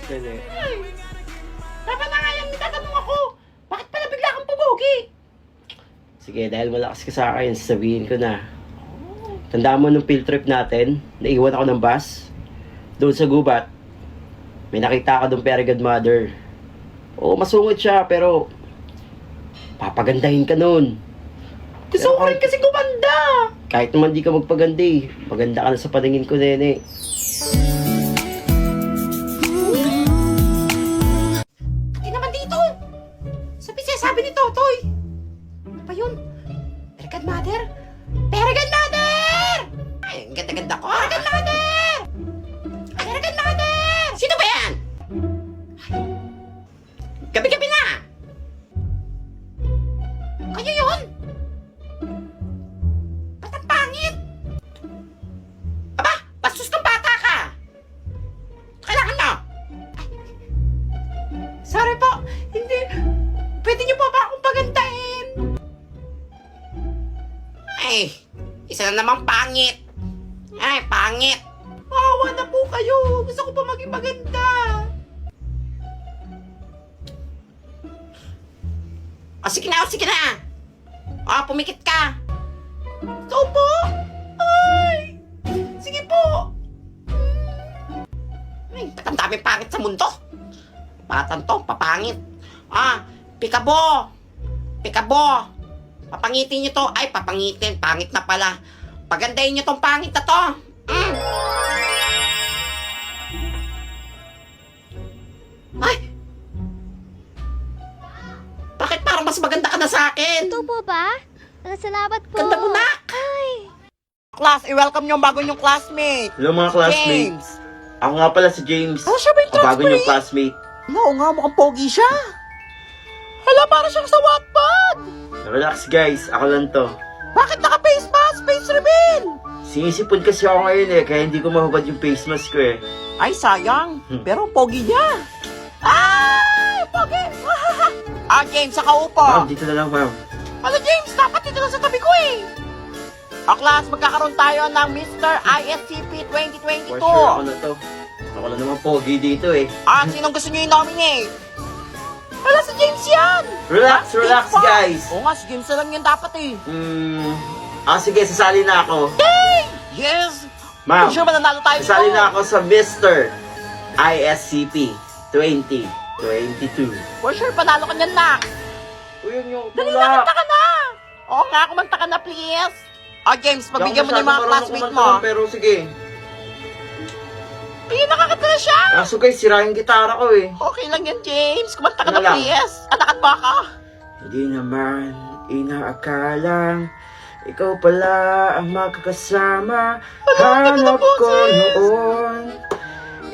Kaya Ay, dapat na nga yan, tatanong ako. Bakit pala bigla kang pumogi? sige, dahil malakas ka sa akin, sabihin ko na. Tandaan mo nung field trip natin, naiwan ako ng bus. Doon sa gubat, may nakita ka doon fairy godmother. Oo, masungit siya, pero papagandahin ka nun. Gusto ko rin kasi gumanda. Kahit naman di ka magpagandi, maganda ka na sa paningin ko, nene. Pati naman dito. Sabi ni Totoy. Ano ba yun? Fairy godmother? Fairy godmother! Ay, ang ganda-ganda ko. Fairy godmother! Fairy godmother! Sino ba yan? Gabi-gabi na! Kayo yun? Ba't ang pangit? Aba, bastos kang bata ka! Kailangan mo! Sorry po, hindi. Pwede niyo pa ba akong pagandahin? Ay, isa na namang pangit. Ay, pangit. Awa na po kayo. Gusto ko pa maging maganda. O, sige na, o, sige na. O, pumikit ka. Ikaw po? Ay, sige po. Ay, ba't ang daming pangit sa mundo? Batan to, papangit. Ah, pikabo. Pikabo. Papangitin nyo to. Ay, papangitin. Pangit na pala. Pagandahin nyo tong pangit na to. Ay! Bakit parang mas maganda ka na sa akin? Ito po ba? Salamat po. Ganda mo na! Ay, Class, i-welcome nyo ang bago nyong classmate. Hello mga classmate. James. Ako nga pala si James. Oh, siya ba yung Ang bago transfer? niyong classmate. Oo nga, mukhang pogi siya. Hala, para siyang sa Wattpad. Relax guys, ako lang to. Bakit naka-face mask? Face reveal! Sinisipon kasi ako ngayon kaya hindi ko mahubad yung face mask ko Ay, sayang. Pero ang pogi niya. Ay, pogi! James, saka upo. Ma'am, dito na lang ma'am. Ano, James? Dapat dito lang sa tabi ko eh. Class, magkakaroon tayo ng Mr. ISCP 2022. For sure ako na to. Ako na naman pogi dito Sinong gusto niyo i-nominate? Wala si James yan! Relax, relax James pa. guys. Oo nga, si James na lang yan dapat eh. Sige, sasali na ako. Yes! Ma'am, Sure mananalo tayo sasali dito. na ako sa Mr. ISCP 2022. For sure, panalo ka niyan na. Uy, yun yung Dali na, kanta ka na! Oo nga, kumanta ka na please. James, pagbigyan mo na yung mga classmate mo. Pero sige. Ayun, nakakanta na siya. Kaso guys, sira yung gitara ko Okay lang yan, James. Kumanta ka Ano na lang? please. Anakat ba ka? Hindi naman inaakalang ikaw pala ang makakasama. Hanap ko noon,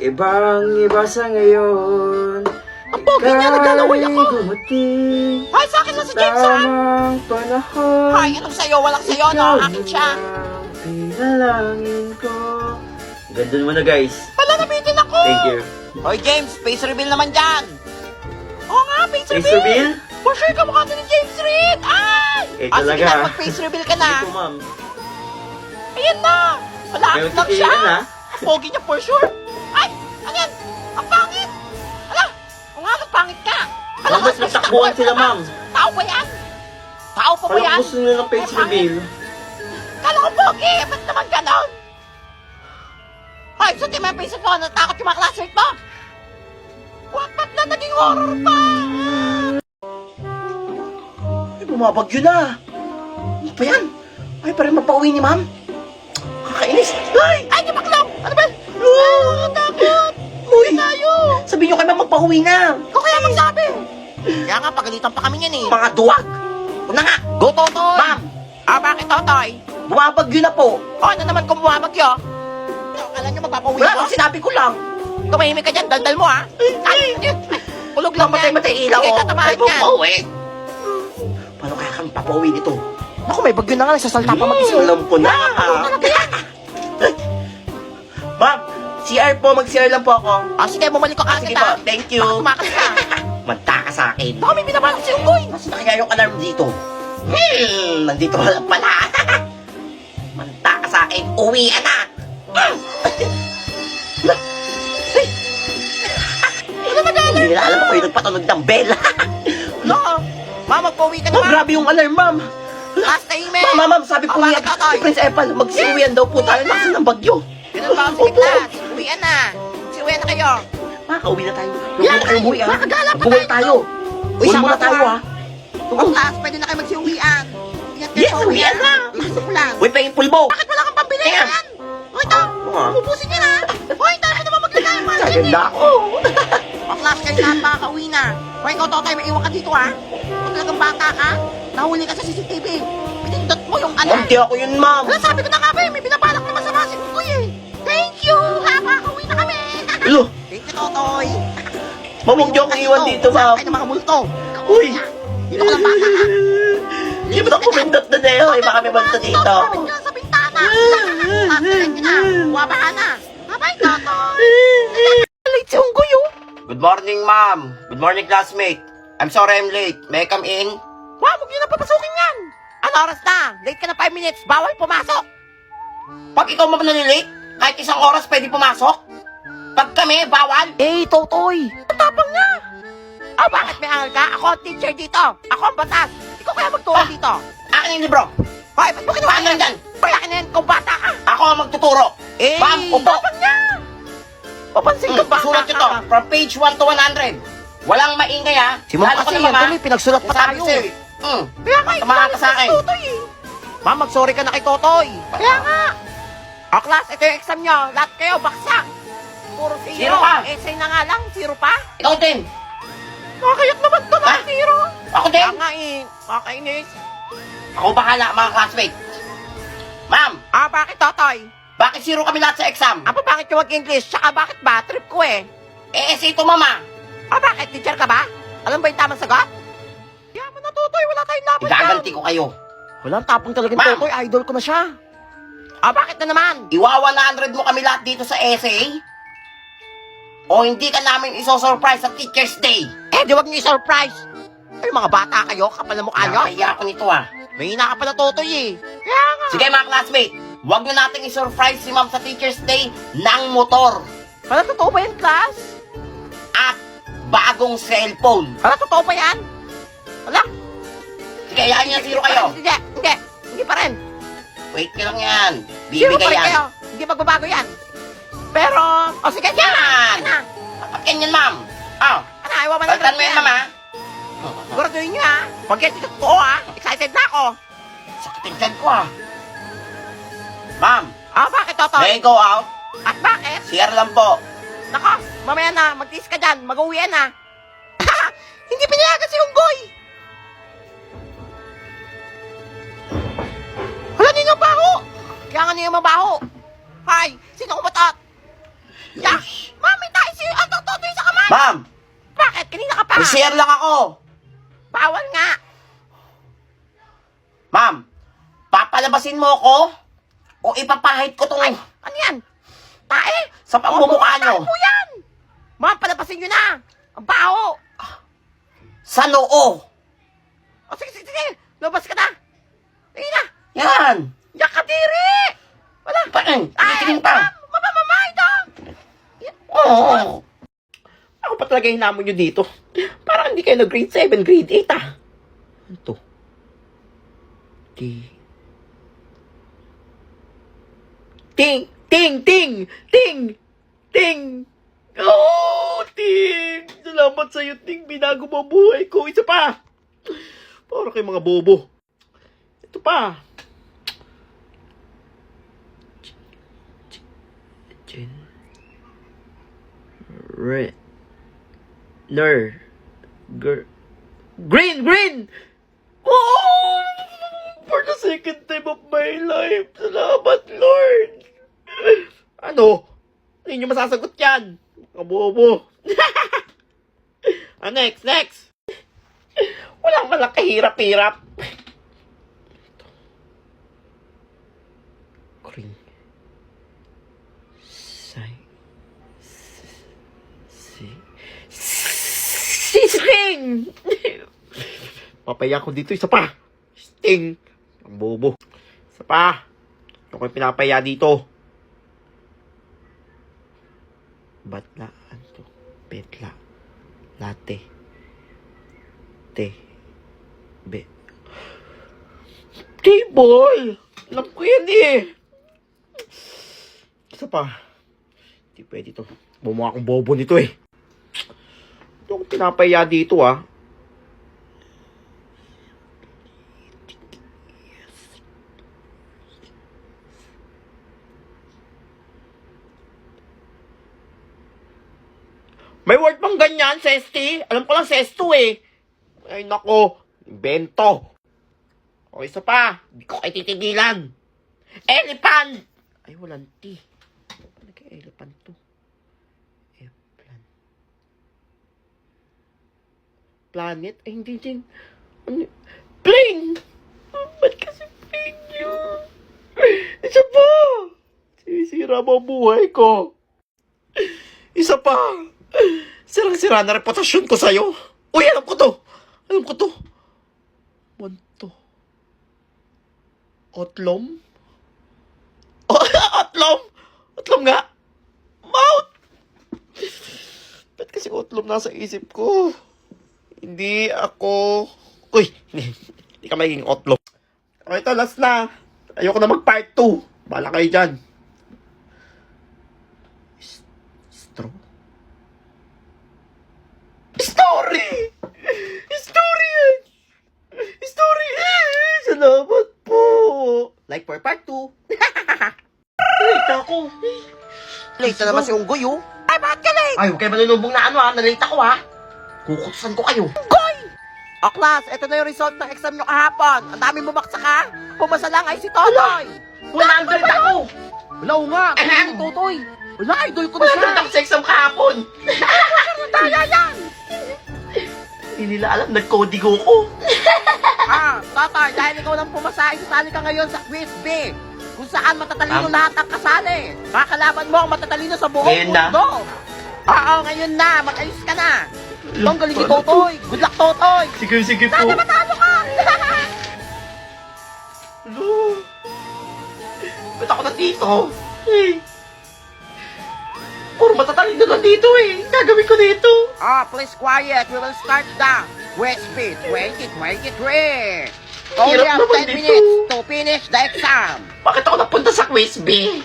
ibang iba sa ngayon. Ang pogi niya, naglalaway ako. dumating Ay, sa akin na si James, ha? tamang panahon. Ay, anong sayo? Walang sayo, no? Akin siya. Pinalangin ko. Ganda mo na guys. Wala, nabitin ako. Thank you. Oy, James, face reveal naman dyan. Oo nga, face Face reveal. reveal? For sure, kamukha na ni James Reid. Ay! Eh, Sige talaga. na, mag-face reveal ka na. Hindi po ma'am. Ayan na. Malapit May lang siya. magkikilan, ha? Ang pogi niya for sure. Ay, ano yan? Ang pangit. Ala, kung nga, pangit ka. Ma'am, mas natakbuhan sila ma'am. Tao ba yan? Tao pa ba Parang yan? gusto nila ng face Ay, pangit. reveal. Kala ko pogi. Ba't naman ganon? Ay, sa tima face mo, natakot yung mga classmate mo. Ba't na naging horror pa? Ay, bumabagyo na. Ano pa yan? Ay, parang mapauwi ni ma'am. Kakainis. Ay, di baklaw! Ano ba? Ay, takot! Uy, Tayo! sabi nyo kay ma'am magpauwi na. Ikaw kaya magsabi! Kaya nga, pagalitan pa kami yan eh. Mga duwag. Una nga. Go, Totoy! Ma'am, Bakit, Totoy? bumabagyo na po. Ano naman kung bumabagyo? Akala nyo magpapauwi Wala ko? kang sinabi ko lang. Tumahimik ka dyan, daldal mo ha? Ay, kulog lang yan. Mamatay ilaw. Sige, Oh. tatamaan Ay, yan. bumauwi. Paano kaya kami papauwi nito? Ako, may bagyo na nga, nagsasalta pa mag-isa. Alam ko na. Talaga yan. Ma'am, CR po. Mag-CR lang po ako. Sige, bumalik ko agad Sige po, ha. thank you. Baka tumakas ka. Manta ka sa akin. Baka may binabalak si Unggoy. Mas na kaya yung alarm dito? Nandito ka lang pala. Manta ka sa akin. Uwi na. tayo nagpatunog ng bell. No! Ma'am, magpauwi ka na, Ma'am, ma'am! grabe yung alarm, ma'am. Last tahimik! Ma'am, sabi po Oh, niya, bakit, Totoy? ni Prince Epal, magsiuwian daw po tayo nasa ng bagyo. Ganun ba? Sige, class! Uwian na! Uwian na kayo! Makakauwi na tayo. Yan, Huwag muna kayo umuwi, ha? makagala pa Magbuwal tayo. Uy, Huwag sama muna ko, tayo, ha? ha? Oh, class, pwede na kayo magsiuwian! Ingat kayo Yes, sa uwian na! Gusto ko lang! Uy, painful mo. Bakit wala kang pambili Ayan. yan? Hoy, to! Ah. Ubusin niya na! Hoy, tayo mo naman maglagay ang mga Kaganda ako. O, class, kayo lahat makakauwi na! Hoy, ikaw, Totoy, may iwan ka dito, ha? Kung talagang bata ka, nahuli ka sa CCTV! Pinindot mo yung Ma'am, di ako yun, ma'am. Wala, sabi ko na nga ba eh, may binabalak na masama si Kuya eh. Thank you! Ha, makakauwi na kami! Hello. Thank you, Totoy! Ma'am, huwag niyo akong iwan dito, ma'am. Ay, na mga multo! Uy. Dito ka lang bata ka! Hindi mo na pumindot na na yun. Baka may banto dito. Kapit ka sa bintana! Tasirin ka na! Wabahan na! Bye-bye, Totoy! Late si Unggoy, oh! Good morning, ma'am. Good morning, classmate. I'm sorry I'm late. May I come in? Wow, huwag niyo na papasukin yan! Ano oras na? Late ka na 5 minutes, bawal pumasok! Pag ikaw manalilate, kahit isang oras pwede pumasok. Pag kami, bawal. Eh, Totoy! Ang tapang niya! Ah, bakit may angal ka? Ako ang teacher dito! Ako ang batas! Ikaw kaya magturo dito! Akin yung libro. Hoy, ba't mo kinuha Paano yan? Hoy, akin na yan kung bata ka! Ako ang magtuturo. Eh, Ma'am, upo. tapang niya! Papansin ko bata Sulat nyo to. ka! From page 1 to 100. Walang maingay, ha? Si Ma'am Lalo kasi ka yan, naman, tuloy, pinagsulat pa sabi tayo. ko sa'yo, eh. Kaya nga, Tamahan ka sa akin. Totoy eh! Ma'am, mag-sorry ka na kay Totoy! Kaya nga! O, class, ito yung exam nyo. Lahat kayo, baksak! Puro zero. Zero ka. Essay na nga lang, zero pa. Ikaw din. Nakakayak naman to na Ha? zero. Ako din. Kaya nga eh, kakainis. Ako bahala, mga classmate. Ma'am, Ah, bakit Totoy? bakit zero kami lahat sa exam? Apa, bakit yung mag-English? Tsaka bakit ba? Trip ko eh. Essay to, mama. Ah, bakit? Teacher ka ba? Alam ba yung tamang sagot? Yaman na, Totoy. Wala tayong laban Igaganti ko kayo. Walang tapang talaga Ma'am. Totoy. Idol ko na siya. Ah, bakit na naman? Iwa 100 mo kami lahat dito sa essay? O hindi ka namin iso-surprise sa Teacher's Day? Eh, di wag niyo i-surprise. Ay, mga bata kayo, kapal na mukha nyo. Nakaya ako nito, ah. May hina ka pala, Totoy eh. Kaya nga. Sige, mga classmate. Huwag na natin i-surprise si ma'am sa Teacher's Day ng motor Wala, totoo ba yan, class? at bagong cellphone. Wala, totoo ba yan? Wala. Sige, ayahin niya zero kayo. Hindi, hindi. Hindi pa rin. Wait ka lang yan. Zero pa Bibigay rin yan. kayo. Hindi magbabago yan. Pero, o sige, yan. Yan! Yan na. Dapat ganyan, ma'am. Oh, Ano, ayaw ba palitan mo yan, ma'am, ha? Siguraduhin nyo, ha? Pag yan, totoo, ha? Excited na ako. Sakitin tiyan ko, ah. Ma'am, Ah, bakit, Totoy? may I go out? At bakit? CR lang po. Nako, mamaya na, mag-tiis ka dyan, mag-uwi na. Hindi pinayagan si Unggoy. Hala, ninyo baho. Kaya nga ninyo mabaho. Hay, sino kumatot? Ya, mami, tayo si Totoy sa kamay. Ma'am, Bakit? Kanina ka pa. may CR lang ako. Bawal nga. Ma'am, papalabasin mo ako o ipapahit ko tong Ano yan? Tae? sa pamumukha nyo Tae po yan. Ma'am, palabasin nyo na. Ang baho. sa noo. O, sige, sige, sige. Labas ka na. Tingin na. Yan. Yak ka, diri. Wala. Tingin pa. Mama, ito. Oo. Ako pa talaga hinamon nyo dito. Parang hindi kayo grade 7, grade 8, ah. Ano to? Ting! Ting! Ting! Ting! Ting! Oh, Ting! Salamat sa'yo, Ting. Binago mo ang buhay ko. Isa pa! Para kayo mga bobo. Ito pa. Red. Ner. Green! Green! Oh! For the second time of my life. Salamat, Lord. Ano? Hindi nyo masasagot yan. Kabobo. Next, next. Walang malang kahirap-hirap. Green. Sisling! Papaya ko dito. Isa pa. Sting. Ang bobo. Isa pa. Ako yung pinapaya dito. Batlaan to. Betla. Latte. Te. Be. Table! Alam ko yan eh. Isa pa. Hindi pwede to. Bumukha akong bobo nito eh. Ito akong pinapaya dito ah. May word bang ganyan, Sesti? Alam ko lang Sesto eh. Ay nako, invento. O isa pa, di ko kayo titigilan. Elephant! Ay, walang T. Nag-elephant to. Airplane. Planet? Ay, hindi din. Ano? Plane! Ba't kasi plane yun? Isa pa! Sinisira mo ang buhay ko. Isa pa! Sirang-sira na reputasyon ko sa'yo. Uy, alam ko to. Alam ko to. Wanto. Otlom? Oh, otlom? Otlom nga. Mouth! Ba't kasi otlom nasa isip ko? Hindi ako... Uy, hindi ka magiging otlom. O ito, last na. Ayoko na mag-part 2. Bala kayo dyan. Straw? Story! Story yan! Story! Salamat po! Like for part 2. Late ako. Late na naman si Unggoy, oh. Ay, bakit ka late? Ay, huwag kayo manunubong na ano ha. Nalate ako ha. Kukutusan ko kayo. O, class, eto na yung result ng exam nyo kahapon. Ang dami bumaksak, ha? Pumasa lang ay si Totoy. 100 ako! Wala nga, kaya ni Totoy. Wala, idol ko na siya. 100 ako sa exam kahapon. Kaya yan. Hindi nila alam, nag-codigo ko. Totoy, dahil ikaw lang pumasa, isasali ka ngayon sa quiz B. Kung saan matatalino lahat ang kasali. Kakalaban mo ang matatalino sa buong Ngayon na? mundo. Oo, ngayon na. Mag-ayos ka na. Ito ang galing ni Totoy. Good luck, Totoy. Sige po. Sana matalo ka. Ano? Ba't ako na dito? Eh. Puro matatalino na dito eh. Gagawin ko dito. Please quiet. We will start the quiz B 2023. Only Hirap have naman 10 dito. minutes to finish the exam. Bakit ako napunta sa quiz B?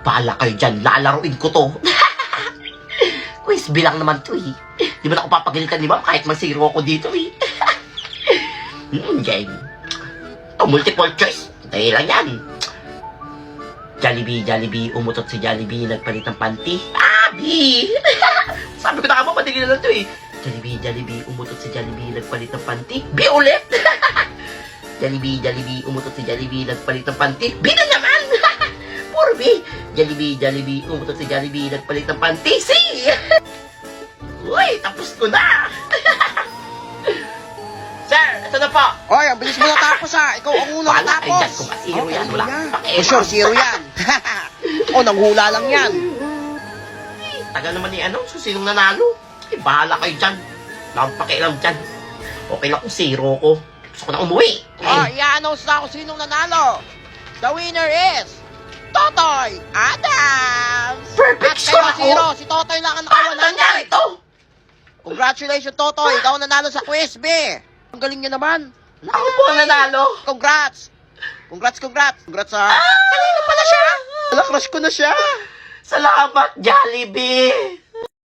Bahala kayo dyan, lalaruin ko to. Quiz B lang naman to eh. Di ba na ako papagalitan ni ma'am kahit masiro ako dito eh. Game. Ito, multiple choice. Dahil lang yan. Jollibee, umutot si Jollibee, nagpalit ng panty. Abi! Sabi ko na ka mo, patigil na lang to eh. Jollibee, umutot si Jollibee, nagpalit ng panty. B ulit! Jollibee, umutot si Jollibee, nagpalit ng panty. B na naman! Puro B! Jollibee, umutot si Jollibee, nagpalit ng panty. C! Uy, tapos ko na! Sir, ito na po. Oy, ang bilis mo natapos, ha. Ikaw ang unang Wala kayo dyan, natapos. kung masiro yan, wala kang pakialam. For sure, zero yan. Nanghula lang yan. Tagal naman ni ano, so sinong nanalo? Eh, bahala kayo dyan. Wala akong pakialam dyan. Okay lang kung zero ko. Gusto ko na umuwi. I-announce na kung sinong nanalo. The winner is Totoy Adams. Perfect At score kayo ako. zero, si Totoy lang ang Paano nangyari nakawalan. to? Congratulations, Totoy. Ikaw ang nanalo sa quiz B. Ang galing niya naman. Ako po ang nanalo. Congrats. Congrats ha. Kanino pala siya? Wala, crush ko na siya. Salamat, Jollibee.